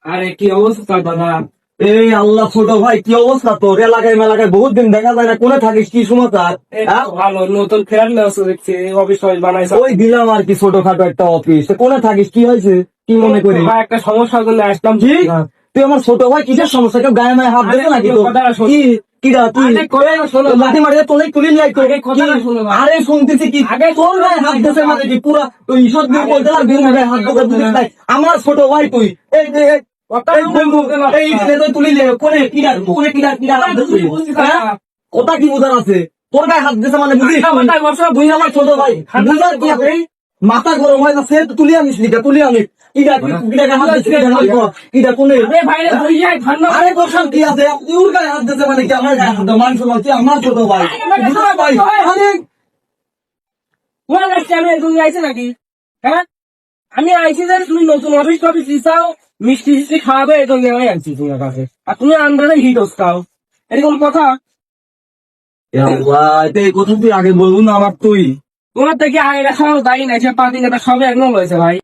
আরে কি অবস্থা দাদা? এই আল্লাহ, ছোট ভাই কি অবস্থা তোর? এলাকায় মেলাকায় বহুত দিন দেখা যায় না, কোনে থাকিস, কি সমাচার? এই তো ভালো, নতুন ফ্ল্যাট নেওয়া দেখছি, অফিস টফিস বানাইছে। ওই দিলাম আর কি ছোটখাটো একটা অফিস, কোনে থাকিস, কি হয়েছে, কি মনে করি? ভাই একটা সমস্যার জন্য আসলাম। কি তুই আমার ছোট ভাই, কিসের সমস্যা? কেউ গায়ে মায়ে হাত দেবে নাকি তোর? কথাটা শোনো। কি কিরা তুই আরে কথাটা শোনো। লাঠি মারিয়ে তোলে তুলি লাই তো? আগে কথাটা শোনো ভাই। আরে শুনতেছি কি আগে তোর গায়ে হাত দিতে মানে কি পুরা তুই ঈশ্বর দিয়ে বলতে আর বিনা গায়ে হাত দিতে বুঝিস নাই? আমার ছোট ভাই তুই, এই যে এই বন্ধু, এই যে তুই তুলি লে কোনে কিরা কোনে কিরা কিরা হাত দিছিস? হ্যাঁ? ওটা কি বুঝার আছে? তোর গায়ে হাত দিতে মানে বুঝিস? তুই আমার ছোট ভাই, বুঝার কি আছে? মাথা গরম হয় না, সে তুলি আনিস নিকা, তুলি আনিস কিরা কিরা গায়ে হাত দিছিস? কিরা কোনে? আরে ভাই রে, তুই যাই ঠান্ডা। আরে বসান কি আছে? তোর গায়ে হাত দিতে মানে কি আমার গায়ে হাত দেওয়া? মানুষ বলছে আমার ছোট ভাই, বুঝা ভাই? আরে তোমার কাছে আমি তুমি আইছি নাকি? হ্যাঁ, আমি আইছি যে তুমি নতুন অফিস টফিস দিছাও, মিষ্টি টিষ্টি খাওয়াবে, এই জন্য আমি আনছি তোমার কাছে। আর তুমি আন্দাজে হিট হচ্ছাও, এরকম কথা? এই কথা তুই আগে বলবো না আমার? তুই তোমার থেকে আগে দেখানো দায়ী নাই, সে পাতি নেতা সবে একদম হয়েছে ভাই।